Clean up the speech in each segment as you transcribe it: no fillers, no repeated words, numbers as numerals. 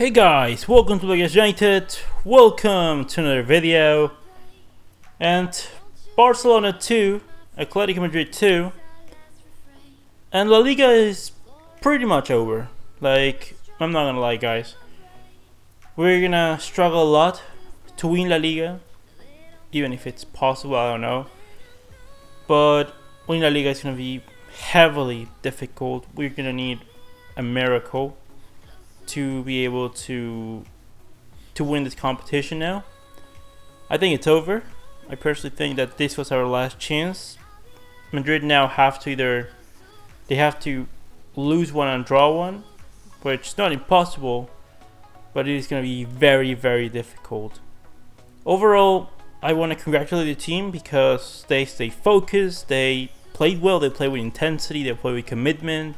Hey guys, welcome to Liga United, welcome to another video. And Barcelona 2, Atletico Madrid 2, and La Liga is pretty much over. Like, I'm not gonna lie guys, we're gonna struggle a lot to win La Liga, even if it's possible, I don't know. But winning La Liga is gonna be heavily difficult. We're gonna need a miracle to be able to win this competition now. I think it's over. I personally think that this was our last chance. Madrid now have to lose one and draw one, which is not impossible, but it is going to be very, very difficult. Overall, I want to congratulate the team because they stay focused, they played well, they played with intensity, they played with commitment,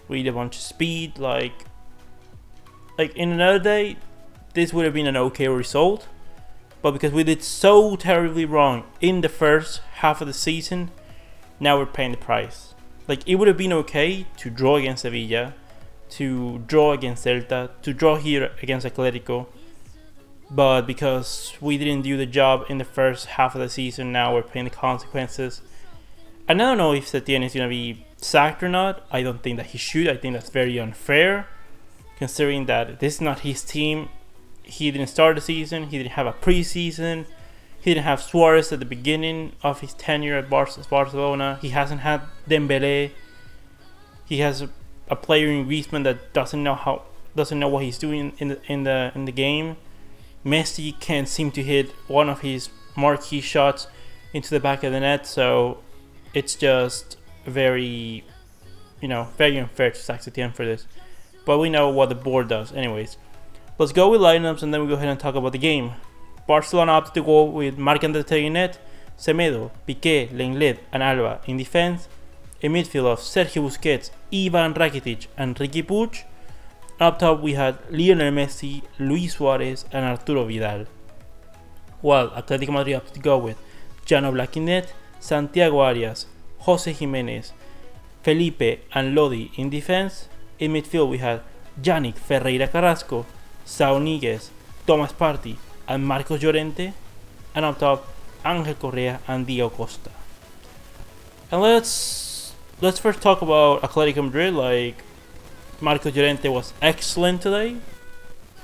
with a bunch of speed. Like in another day, this would have been an okay result, but because we did so terribly wrong in the first half of the season, now we're paying the price. Like, it would have been okay to draw against Sevilla, to draw against Celta, to draw here against Atletico, but because we didn't do the job in the first half of the season, now we're paying the consequences. And I don't know if Setien is going to be sacked or not. I don't think that he should. I think that's very unfair, considering that this is not his team. He didn't start the season, he didn't have a preseason, he didn't have Suarez at the beginning of his tenure at Barcelona, he hasn't had Dembele, he has a player in Griezmann that doesn't know what he's doing in the game. Messi can't seem to hit one of his marquee shots into the back of the net, so it's just very unfair to sack Setien for this. But we know what the board does. Anyways, let's go with lineups and then we go ahead and talk about the game. Barcelona opted to go with Marc André Ter Stegen, Semedo, Piqué, Lenglet and Alba in defense. A midfield of Sergio Busquets, Ivan Rakitic and Riqui Puig. Up top we had Lionel Messi, Luis Suarez and Arturo Vidal. While Atletico Madrid opted to go with Jan Oblak in net, Santiago Arias, Jose Jimenez, Felipe and Lodi in defense. In midfield we had Yannick Ferreira Carrasco, Saúl Ñíguez, Thomas Partey and Marcos Llorente, and up top Ángel Correa and Diego Costa. And let's first talk about Atletico Madrid. Like, Marcos Llorente was excellent today.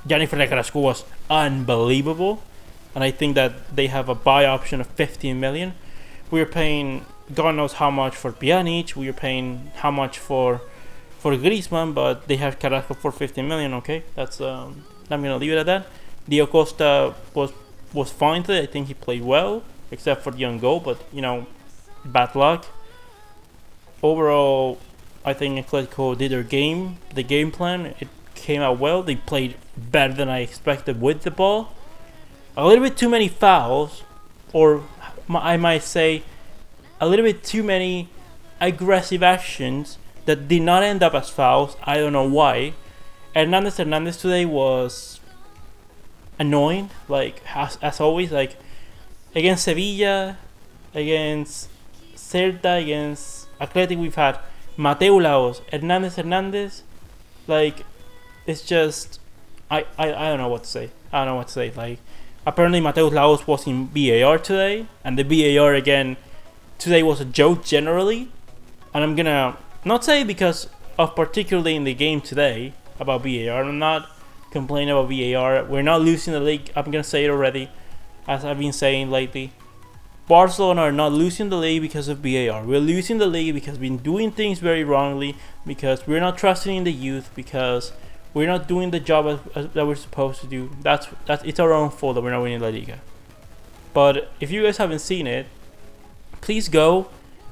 Yannick Ferreira Carrasco was unbelievable, and I think that they have a buy option of 15 million. We are paying God knows how much for Pjanic, we are paying how much for Griezmann, but they have Carrasco for 15 million. Okay, that's I'm gonna leave it at that. Diego Costa was fine today. I think he played well, except for the own goal, but bad luck. Overall, I think Atletico did their game. The game plan, it came out well. They played better than I expected with the ball. A little bit too many fouls, or I might say a little bit too many aggressive actions that did not end up as fouls. I don't know why. Hernandez today was annoying, like as always. Like, against Sevilla, against Celta, against Athletic, we've had Mateu Laos, Hernandez. Like, it's just I don't know what to say. Like, apparently Mateu Laos was in VAR today, and the VAR again today was a joke generally. And I'm gonna not say because of particularly in the game today about VAR. I'm not complaining about VAR. We're not losing the league. I'm gonna say it already, as I've been saying lately. Barcelona are not losing the league because of VAR. We're losing the league because we've been doing things very wrongly, because we're not trusting in the youth, because we're not doing the job that we're supposed to do. That's it's our own fault that we're not winning La Liga. But if you guys haven't seen it, please go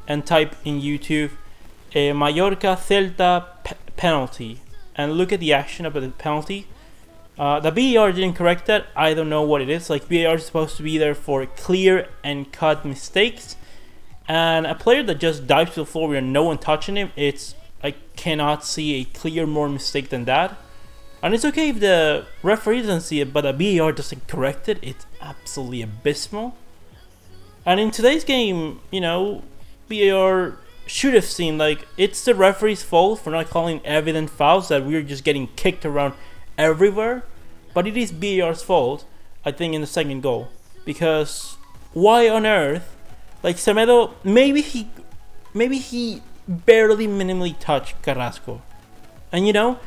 and type in YouTube Mallorca Celta penalty and look at the action of the penalty. The VAR didn't correct that. I don't know what it is. Like, VAR is supposed to be there for clear and cut mistakes, and a player that just dives to the floor where no one touching him, I cannot see a clear more mistake than that. And it's okay if the referee doesn't see it, but the VAR doesn't correct it. It's absolutely abysmal. And in today's game, VAR should have seen, like, it's the referee's fault for not calling evident fouls that we're just getting kicked around everywhere, but it is VAR's fault, I think, in the second goal. Because why on earth, like Semedo, maybe he barely minimally touched Carrasco. And you know,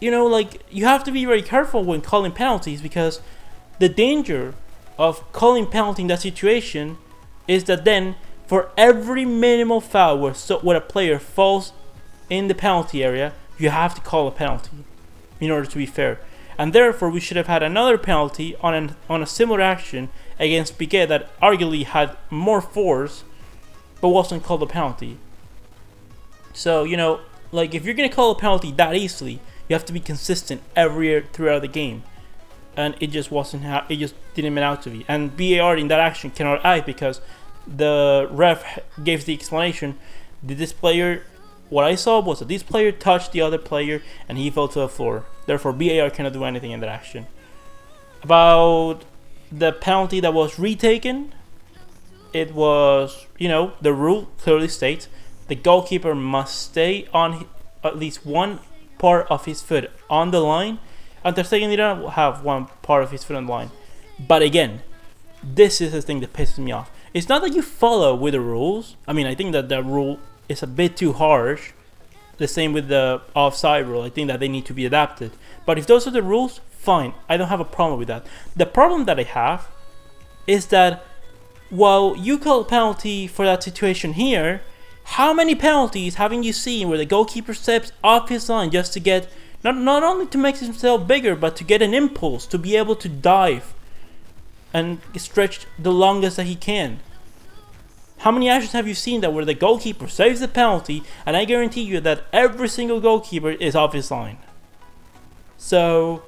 like, you have to be very careful when calling penalties, because the danger of calling penalty in that situation is that then for every minimal foul where a player falls in the penalty area, you have to call a penalty in order to be fair. And therefore, we should have had another penalty on a similar action against Piqué that arguably had more force, but wasn't called a penalty. So, like, if you're going to call a penalty that easily, you have to be consistent throughout the game. And it just wasn't. It just didn't mean out to be. And VAR in that action cannot act because the ref gave the explanation. What I saw was that this player touched the other player and he fell to the floor. Therefore, VAR cannot do anything in that action. About the penalty that was retaken, it was, the rule clearly states the goalkeeper must stay on at least one part of his foot on the line, and Ter Stegen didn't have one part of his foot on the line. But again, this is the thing that pisses me off. It's not that you follow with the rules. I mean, I think that the rule is a bit too harsh. The same with the offside rule. I think that they need to be adapted. But if those are the rules, fine. I don't have a problem with that. The problem that I have is that while you call a penalty for that situation here, how many penalties haven't you seen where the goalkeeper steps off his line just to get, not only to make himself bigger, but to get an impulse to be able to dive and stretch the longest that he can? How many actions have you seen that where the goalkeeper saves the penalty, and I guarantee you that every single goalkeeper is off his line? So,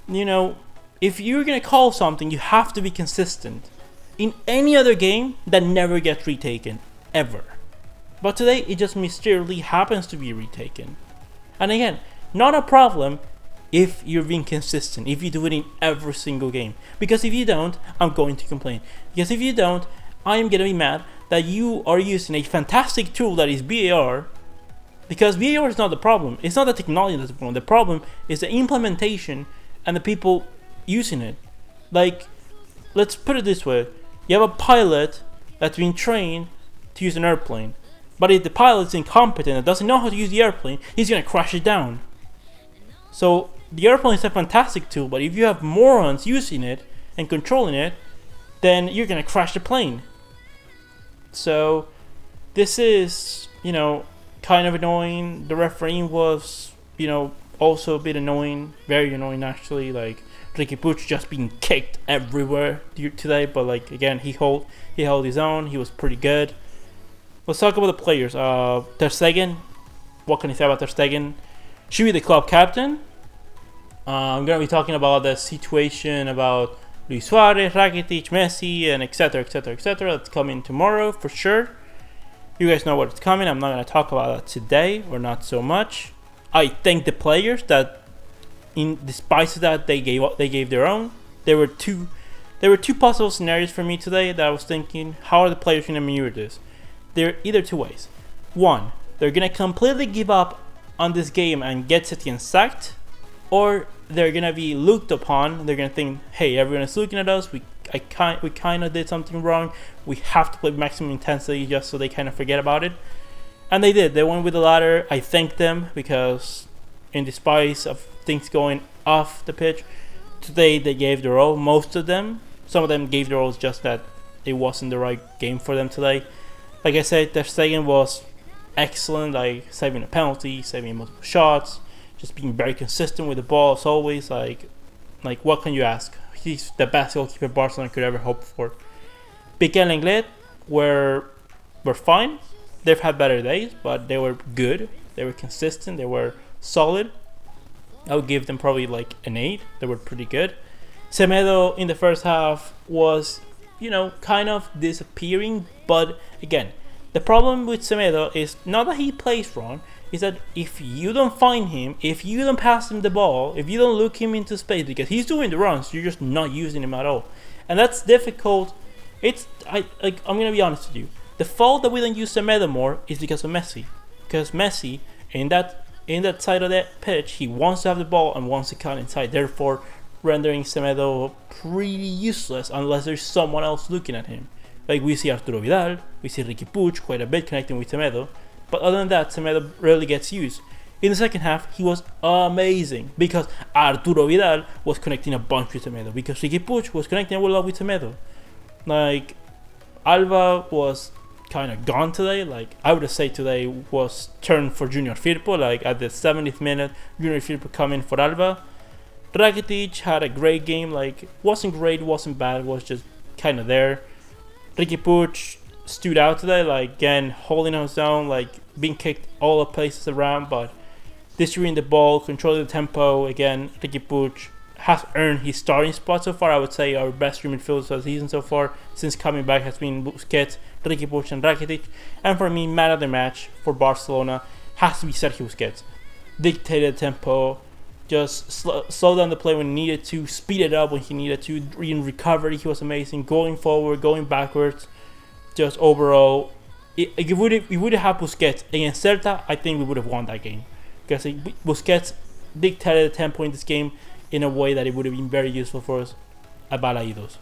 if you're going to call something, you have to be consistent. In any other game, that never gets retaken. Ever. But today, it just mysteriously happens to be retaken. And again, not a problem if you're being consistent, if you do it in every single game. Because if you don't, I'm going to complain. Because if you don't, I am going to be mad that you are using a fantastic tool that is VAR, because VAR is not the problem. It's not the technology that's the problem. The problem is the implementation and the people using it. Like, let's put it this way. You have a pilot that's been trained to use an airplane. But if the pilot's incompetent and doesn't know how to use the airplane, he's going to crash it down. So, the airplane is a fantastic tool, but if you have morons using it and controlling it, then you're going to crash the plane. So, this is, kind of annoying. The refereeing was, also a bit annoying. Very annoying, actually. Like, Riqui just being kicked everywhere today. But, like, again, he held his own. He was pretty good. Let's talk about the players. Ter Stegen. What can I say about Ter Stegen? Should be the club captain. I'm going to be talking about the situation about Luis Suarez, Rakitic, Messi, and etc, etc, etc. That's coming tomorrow for sure. You guys know what's coming. I'm not going to talk about that today, or not so much. I thank the players that, despite that, they gave their own. There were two possible scenarios for me today that I was thinking, how are the players going to maneuver this? There are either two ways. One, they're going to completely give up on this game and get Setien sacked, or they're going to be looked upon. They're going to think, hey, everyone is looking at us. We kind of did something wrong. We have to play maximum intensity just so they kind of forget about it. And they did. They went with the latter. I thank them because in despite of things going off the pitch, today they gave their all. Most of them. Some of them gave their all, just that it wasn't the right game for them today. Like I said, Ter Stegen was excellent, like saving a penalty, saving multiple shots, just being very consistent with the ball as always. Like what can you ask? He's the best goalkeeper Barcelona could ever hope for. Piqué and Lenglet were fine. They've had better days, but they were good. They were consistent. They were solid. I would give them probably like an 8. They were pretty good. Semedo in the first half was, kind of disappearing. But again, the problem with Semedo is not that he plays wrong. Is that if you don't find him, if you don't pass him the ball, if you don't look him into space, because he's doing the runs, you're just not using him at all. And that's difficult. I'm going to be honest with you. The fault that we don't use Semedo more is because of Messi. Because Messi, in that in that side of that pitch. He wants to have the ball and wants to cut inside, therefore rendering Semedo pretty useless unless there's someone else looking at him. Like we see Arturo Vidal, we see Riqui Puig quite a bit connecting with Semedo, but other than that, Semedo rarely gets used. In the second half, he was amazing because Arturo Vidal was connecting a bunch with Semedo, because Riqui Puig was connecting a lot with Semedo. Like, Alba was kind of gone today. Like, I would say today was turned for Junior Firpo. Like, at the 70th minute, Junior Firpo come in for Alba. Rakitic had a great game. Like, wasn't great, wasn't bad, was just kind of there. Riqui Puig stood out today, like, again, holding us down, like, being kicked all the places around, but distributing the ball, controlling the tempo. Again, Riqui Puig has earned his starting spot so far. I would say our best three midfielders of the season so far since coming back has been Busquets, Riqui Puig and Rakitic. And for me, man of the match for Barcelona has to be Sergio Busquets. Dictated tempo, just slow down the play when he needed to, speed it up when he needed to. In recovery, he was amazing. Going forward, going backwards, just overall. If we would have had Busquets against Celta, I think we would have won that game. Because Busquets dictated the tempo in this game in a way that it would have been very useful for us at Balaidos.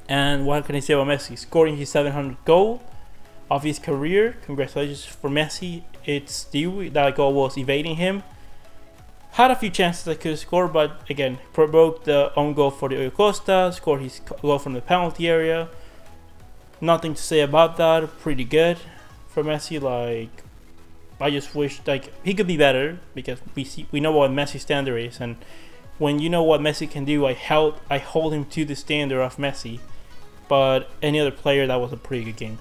And what can I say about Messi? Scoring his 700th goal of his career. Congratulations for Messi. It's due. That goal was evading him. Had a few chances that could score, but again, provoked the own goal for the Costa. Scored his goal from the penalty area. Nothing to say about that. Pretty good for Messi. Like, I just wish like he could be better, because we know what Messi's standard is, and when you know what Messi can do, I hold him to the standard of Messi. But any other player, that was a pretty good game.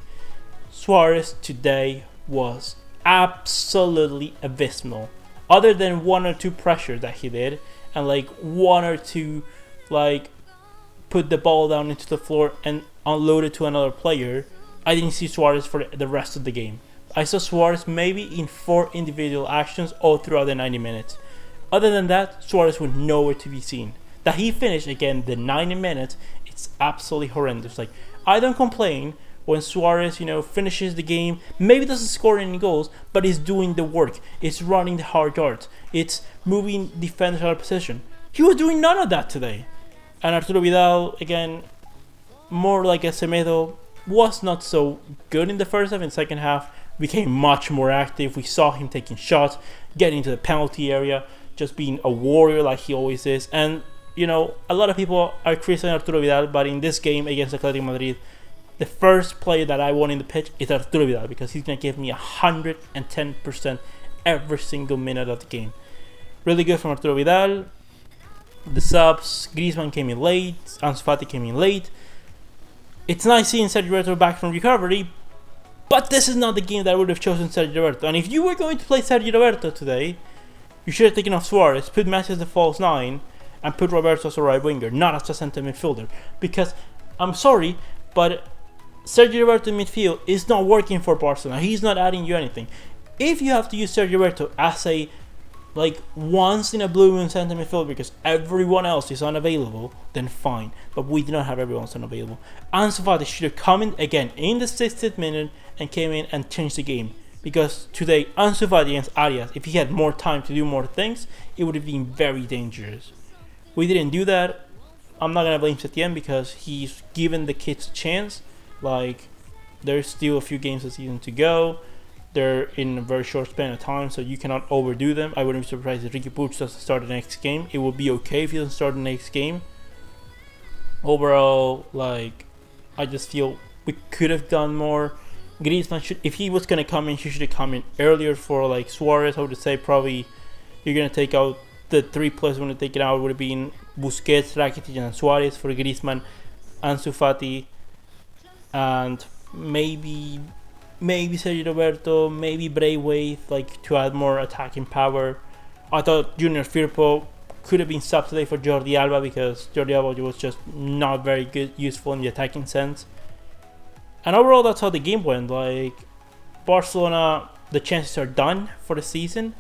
Suarez today was absolutely abysmal. Other than one or two pressures that he did, and like one or two like put the ball down into the floor and unload it to another player, I didn't see Suarez for the rest of the game. I saw Suarez maybe in 4 individual actions all throughout the 90 minutes. Other than that, Suarez was nowhere to be seen. That he finished again the 90 minutes, it's absolutely horrendous. Like, I don't complain when Suarez, finishes the game, maybe doesn't score any goals, but is doing the work. It's running the hard yards. It's moving defenders out of position. He was doing none of that today. And Arturo Vidal, again, more like a Semedo, was not so good in the first half. In the second half, became much more active. We saw him taking shots, getting into the penalty area, just being a warrior like he always is. And, a lot of people are criticizing Arturo Vidal, but in this game against Atletico Madrid, the first player that I want in the pitch is Arturo Vidal, because he's going to give me 110% every single minute of the game. Really good from Arturo Vidal. The subs, Griezmann came in late, Ansu Fati came in late. It's nice seeing Sergio Roberto back from recovery, but this is not the game that I would have chosen Sergio Roberto. And if you were going to play Sergio Roberto today, you should have taken off Suarez, put Messi as the false 9, and put Roberto as a right winger, not as a centre midfielder. Because, I'm sorry, but Sergio Roberto in midfield is not working for Barcelona. He's not adding you anything. If you have to use Sergio Roberto as a once in a blue moon centre midfield because everyone else is unavailable, then fine. But we do not have everyone else unavailable. Ansu Fati should have come in again in the 60th minute and came in and changed the game. Because today, Ansu Fati against Arias, if he had more time to do more things, it would have been very dangerous. We didn't do that. I'm not going to blame Setien because he's given the kids a chance. There's still a few games this season to go. They're in a very short span of time, so you cannot overdo them. I wouldn't be surprised if Riqui Puig doesn't start the next game. It would be okay if he doesn't start the next game. Overall, I just feel we could have done more. Griezmann if he was going to come in, he should have come in earlier for Suarez. I would say probably you're going to take out the 3 players. When to take it out, it would have been Busquets, Rakitic, and Suarez. For Griezmann, Ansu Fati, and maybe Sergio Roberto, maybe Braithwaite, to add more attacking power. I thought Junior Firpo could have been subbed today for Jordi Alba because Jordi Alba was just not very good, useful in the attacking sense. And overall, that's how the game went. Barcelona, the chances are done for the season.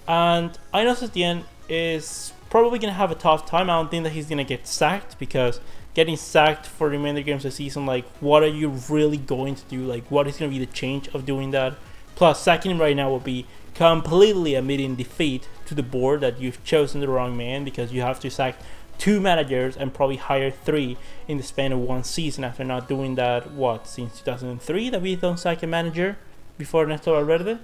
And I know Setien is probably going to have a tough time. I don't think that he's going to get sacked because getting sacked for the remainder games of the season, what are you really going to do? What is going to be the change of doing that? Plus, sacking him right now would be completely admitting defeat to the board that you've chosen the wrong man, because you have to sack 2 managers and probably hire 3 in the span of 1 season after not doing that, since 2003 that we don't sack a manager before Ernesto Valverde.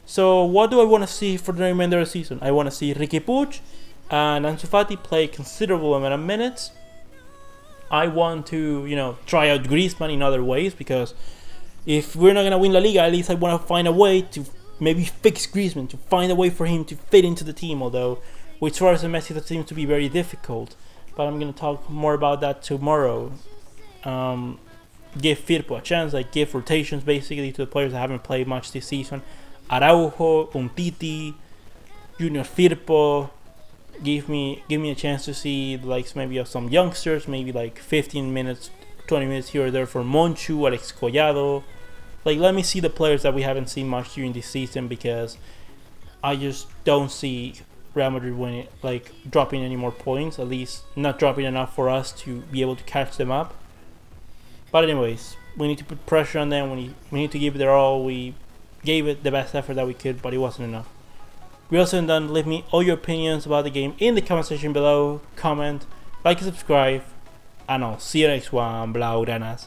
So what do I want to see for the remainder of the season? I want to see Riqui and Ansu Fati play a considerable amount of minutes. I want to, try out Griezmann in other ways, because if we're not going to win La Liga, at least I want to find a way to maybe fix Griezmann, to find a way for him to fit into the team, although with Suarez and Messi that seems to be very difficult. But I'm going to talk more about that tomorrow. Give Firpo a chance, give rotations basically to the players that haven't played much this season. Araujo, Umtiti, Junior Firpo. Give me a chance to see the likes maybe of some youngsters, maybe 15 minutes, 20 minutes here or there for Monchu, Alex Collado. Let me see the players that we haven't seen much during this season, because I just don't see Real Madrid winning, dropping any more points, at least not dropping enough for us to be able to catch them up. But anyways, we need to put pressure on them. We need to give it their all. We gave it the best effort that we could, but it wasn't enough. We also done. Leave me all your opinions about the game in the comment section below. Comment, like and subscribe, and I'll see you next one, Blaugranas.